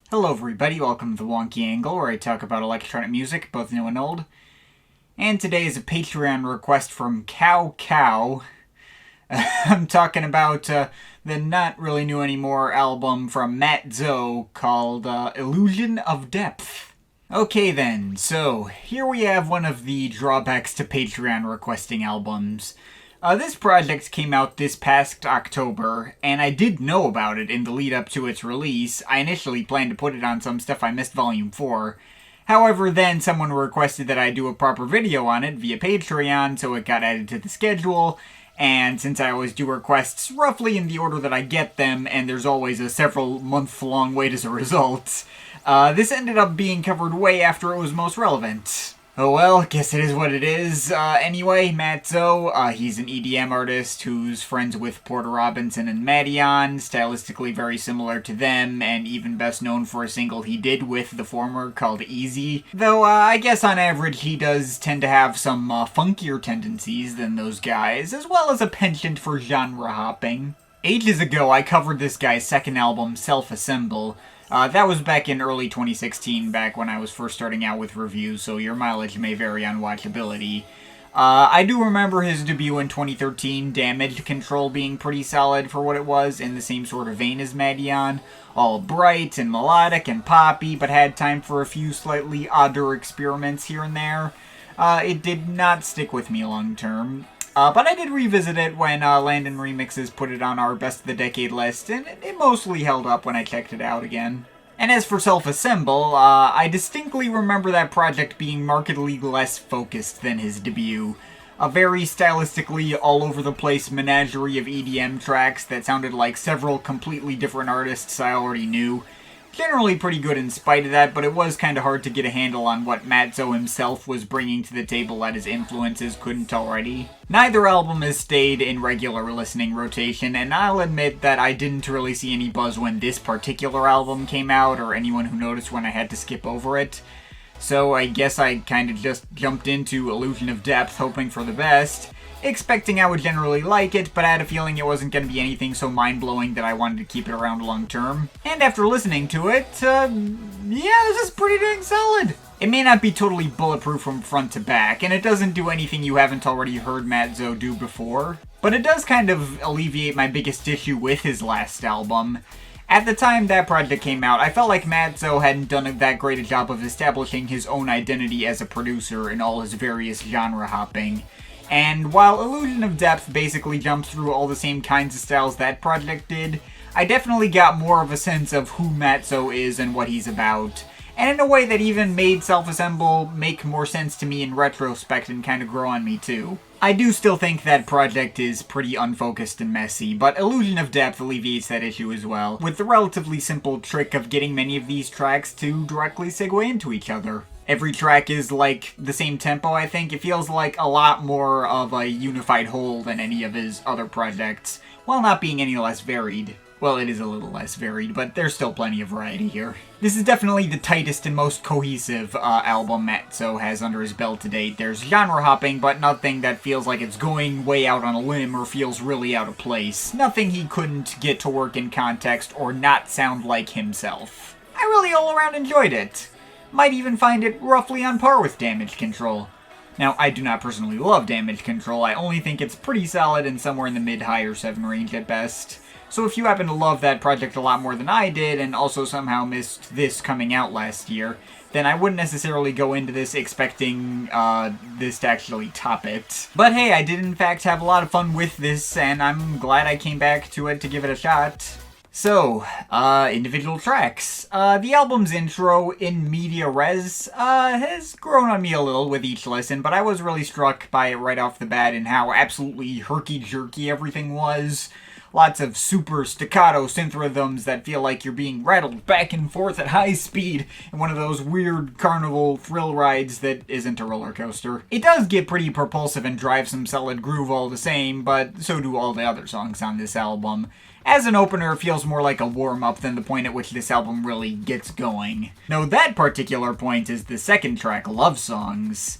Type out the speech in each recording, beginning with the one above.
Hello everybody, welcome to The Wonky Angle, where I talk about electronic music, both new and old. And today is a Patreon request from Cow Cow. I'm talking about the not really new anymore album from Matt Zo called Illusion of Depth. Okay then, so here we have one of the drawbacks to Patreon requesting albums. This project came out this past October, and I did know about it in the lead up to its release. I initially planned to put it on Some Stuff I Missed Volume 4. However, then someone requested that I do a proper video on it via Patreon, so it got added to the schedule. And since I always do requests roughly in the order that I get them, and there's always a several month-long wait as a result, this ended up being covered way after it was most relevant. Oh well, guess it is what it is. Anyway, Matt Zo, he's an EDM artist who's friends with Porter Robinson and Madeon, stylistically very similar to them, and even best known for a single he did with the former called Easy. Though, I guess on average he does tend to have some funkier tendencies than those guys, as well as a penchant for genre hopping. Ages ago, I covered this guy's second album, Self-Assemble. That was back in early 2016, back when I was first starting out with reviews, so your mileage may vary on watchability. I do remember his debut in 2013, Damage Control, being pretty solid for what it was, in the same sort of vein as Madeon. All bright and melodic and poppy, but had time for a few slightly odder experiments here and there. It did not stick with me long term. But I did revisit it when Landon Remixes put it on our Best of the Decade list, and it mostly held up when I checked it out again. And as for Self-Assemble, I distinctly remember that project being markedly less focused than his debut. A very stylistically all-over-the-place menagerie of EDM tracks that sounded like several completely different artists I already knew. Generally pretty good in spite of that, but it was kind of hard to get a handle on what Matt Zo himself was bringing to the table that his influences couldn't already. Neither album has stayed in regular listening rotation, and I'll admit that I didn't really see any buzz when this particular album came out, or anyone who noticed when I had to skip over it. So I guess I kind of just jumped into Illusion of Depth, hoping for the best, expecting I would generally like it, but I had a feeling it wasn't going to be anything so mind-blowing that I wanted to keep it around long-term. And after listening to it, yeah, this is pretty dang solid. It may not be totally bulletproof from front to back, and it doesn't do anything you haven't already heard Matt Zo do before, but it does kind of alleviate my biggest issue with his last album. At the time that project came out, I felt like Matt Zo hadn't done that great a job of establishing his own identity as a producer in all his various genre hopping. And while Illusion of Depth basically jumps through all the same kinds of styles that project did, I definitely got more of a sense of who Matt Zo is and what he's about. And in a way that even made Self-Assemble make more sense to me in retrospect and kind of grow on me too. I do still think that project is pretty unfocused and messy, but Illusion of Depth alleviates that issue as well, with the relatively simple trick of getting many of these tracks to directly segue into each other. Every track is like the same tempo, I think. It feels like a lot more of a unified whole than any of his other projects, while not being any less varied. Well, it is a little less varied, but there's still plenty of variety here. This is definitely the tightest and most cohesive album Matt Zo has under his belt to date. There's genre hopping, but nothing that feels like it's going way out on a limb or feels really out of place. Nothing he couldn't get to work in context or not sound like himself. I really all around enjoyed it. Might even find it roughly on par with Damage Control. Now, I do not personally love Damage Control, I only think it's pretty solid and somewhere in the mid-higher 7 range at best. So if you happen to love that project a lot more than I did, and also somehow missed this coming out last year, then I wouldn't necessarily go into this expecting this to actually top it. But hey, I did in fact have a lot of fun with this, and I'm glad I came back to it to give it a shot. So, individual tracks. The album's intro, In Media Res, has grown on me a little with each listen, but I was really struck by it right off the bat in how absolutely herky-jerky everything was. Lots of super staccato synth rhythms that feel like you're being rattled back and forth at high speed in one of those weird carnival thrill rides that isn't a roller coaster. It does get pretty propulsive and drive some solid groove all the same, but so do all the other songs on this album. As an opener, it feels more like a warm-up than the point at which this album really gets going. Now, that particular point is the second track, Love Songs.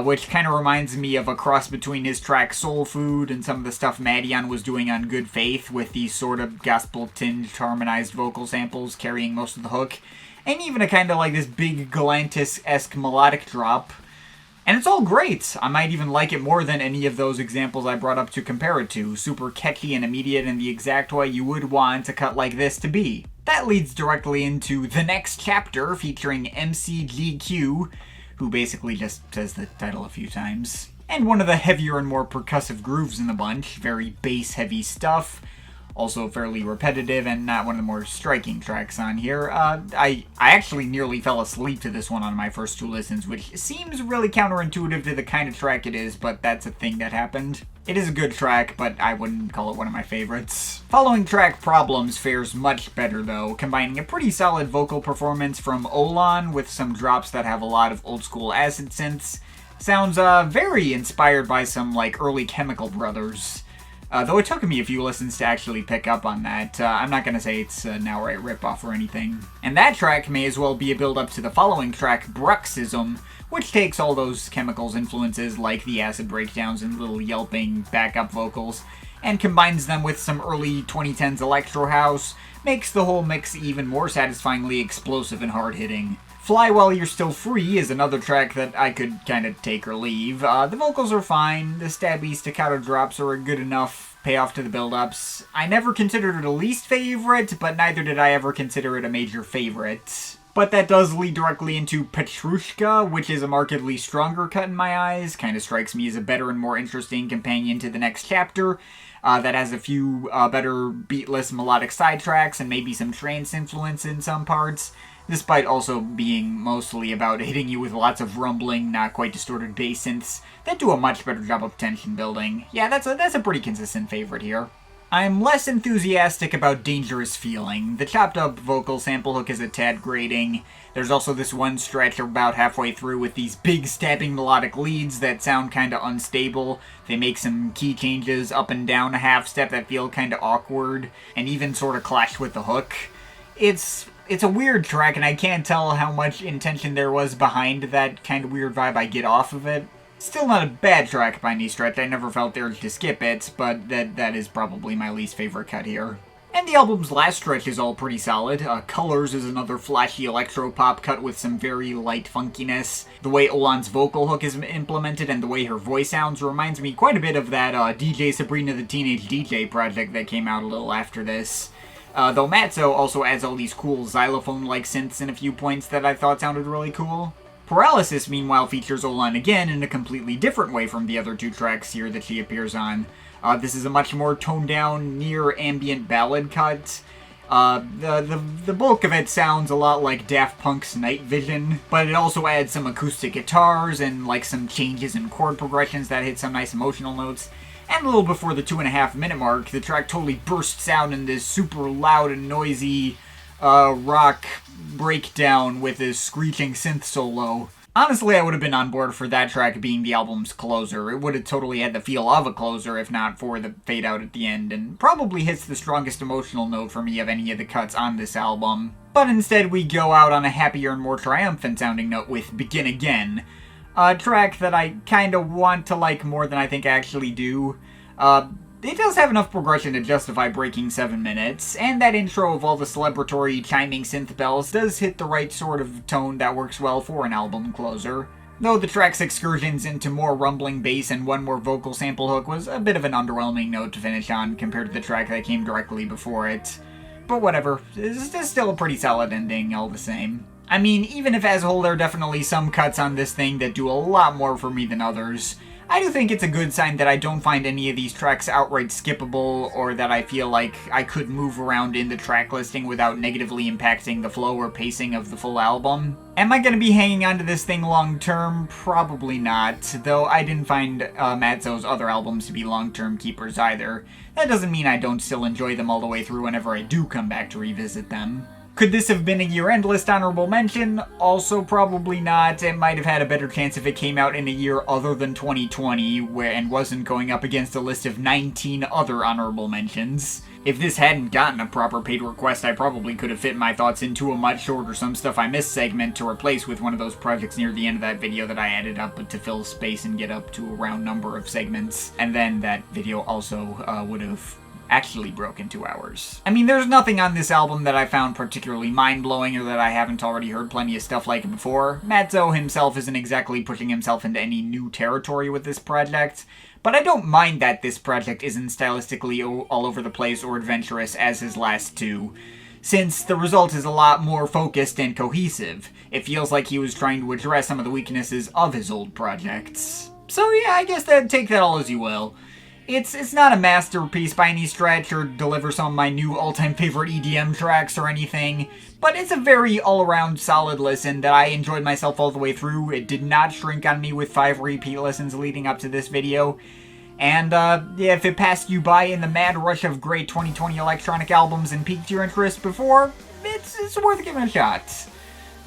which kind of reminds me of a cross between his track Soul Food and some of the stuff Madeon was doing on Good Faith, with these sort of gospel-tinged harmonized vocal samples carrying most of the hook, and even a kind of like this big Galantis-esque melodic drop. And it's all great. I might even like it more than any of those examples I brought up to compare it to. Super catchy and immediate in the exact way you would want a cut like this to be. That leads directly into the next chapter, featuring MCGQ, who basically just says the title a few times. And one of the heavier and more percussive grooves in the bunch, very bass-heavy stuff, also fairly repetitive and not one of the more striking tracks on here. I actually nearly fell asleep to this one on my first two listens, which seems really counterintuitive to the kind of track it is, but that's a thing that happened. It is a good track, but I wouldn't call it one of my favorites. Following track Problems fares much better though, combining a pretty solid vocal performance from Olan with some drops that have a lot of old school acid synths. Sounds very inspired by some like early Chemical Brothers. Though it took me a few listens to actually pick up on that. I'm not going to say it's an outright ripoff or anything. And that track may as well be a build-up to the following track, Bruxism, which takes all those Chemicals influences like the acid breakdowns and little yelping backup vocals, and combines them with some early 2010s electro house, makes the whole mix even more satisfyingly explosive and hard-hitting. Fly While You're Still Free is another track that I could kind of take or leave. The vocals are fine, the stabby staccato drops are a good enough payoff to the build-ups. I never considered it a least favorite, but neither did I ever consider it a major favorite. But that does lead directly into Petrushka, which is a markedly stronger cut in my eyes, kind of strikes me as a better and more interesting companion to the next chapter. That has a few better beatless melodic sidetracks and maybe some trance influence in some parts, despite also being mostly about hitting you with lots of rumbling, not quite distorted bass synths that do a much better job of tension building. Yeah, that's a pretty consistent favorite here. I'm less enthusiastic about Dangerous Feeling. The chopped up vocal sample hook is a tad grating. There's also this one stretch about halfway through with these big stabbing melodic leads that sound kinda unstable. They make some key changes up and down a half step that feel kinda awkward, and even sorta clash with the hook. It's a weird track, and I can't tell how much intention there was behind that kind of weird vibe I get off of it. Still not a bad track by any stretch, I never felt the urge to skip it, but that is probably my least favorite cut here. And the album's last stretch is all pretty solid. Colors is another flashy electro-pop cut with some very light funkiness. The way Olan's vocal hook is implemented and the way her voice sounds reminds me quite a bit of that DJ Sabrina the Teenage DJ project that came out a little after this. Though Matzo also adds all these cool xylophone-like synths in a few points that I thought sounded really cool. Paralysis, meanwhile, features Olan again in a completely different way from the other two tracks here that she appears on. This is a much more toned-down, near-ambient ballad cut. The bulk of it sounds a lot like Daft Punk's Night Vision, but it also adds some acoustic guitars and like some changes in chord progressions that hit some nice emotional notes. And a little before the 2.5 minute mark, the track totally bursts out in this super loud and noisy rock breakdown with this screeching synth solo. Honestly, I would have been on board for that track being the album's closer. It would have totally had the feel of a closer if not for the fade out at the end, and probably hits the strongest emotional note for me of any of the cuts on this album. But instead we go out on a happier and more triumphant sounding note with Begin Again, a track that I kinda want to like more than I think I actually do. It does have enough progression to justify breaking 7 minutes, and that intro of all the celebratory chiming synth bells does hit the right sort of tone that works well for an album closer. Though the track's excursions into more rumbling bass and one more vocal sample hook was a bit of an underwhelming note to finish on compared to the track that came directly before it. But whatever, it's still a pretty solid ending all the same. I mean, even if as a whole there are definitely some cuts on this thing that do a lot more for me than others, I do think it's a good sign that I don't find any of these tracks outright skippable, or that I feel like I could move around in the track listing without negatively impacting the flow or pacing of the full album. Am I going to be hanging on to this thing long term? Probably not, though I didn't find Matzo's other albums to be long-term keepers either. That doesn't mean I don't still enjoy them all the way through whenever I do come back to revisit them. Could this have been a year-end list honorable mention? Also probably not. It might have had a better chance if it came out in a year other than 2020 and wasn't going up against a list of 19 other honorable mentions. If this hadn't gotten a proper paid request, I probably could have fit my thoughts into a much shorter Some Stuff I Missed segment to replace with one of those projects near the end of that video that I added up to fill space and get up to a round number of segments. And then that video also would have actually broken 2 hours. I mean, there's nothing on this album that I found particularly mind-blowing or that I haven't already heard plenty of stuff like it before. Matzo himself isn't exactly pushing himself into any new territory with this project, but I don't mind that this project isn't stylistically all over the place or adventurous as his last two, since the result is a lot more focused and cohesive. It feels like he was trying to address some of the weaknesses of his old projects. So yeah, I guess take that all as you will. It's not a masterpiece by any stretch or deliver some of my new all-time favorite EDM tracks or anything, but it's a very all-around solid listen that I enjoyed myself all the way through. It did not shrink on me with 5 repeat listens leading up to this video. And yeah, if it passed you by in the mad rush of great 2020 electronic albums and piqued your interest before, it's worth giving a shot.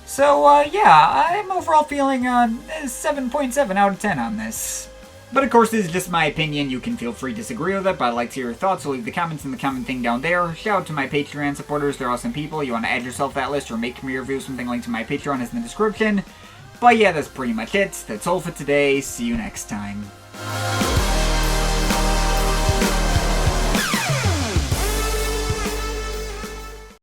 So yeah, I'm overall feeling 7.7 out of 10 on this. But of course, this is just my opinion. You can feel free to disagree with it, but I'd like to hear your thoughts, so leave the comments in the comment thing down there. Shout out to my Patreon supporters. They're awesome people. You want to add yourself to that list or make me review something, link to my Patreon is in the description. But yeah, that's pretty much it. That's all for today. See you next time.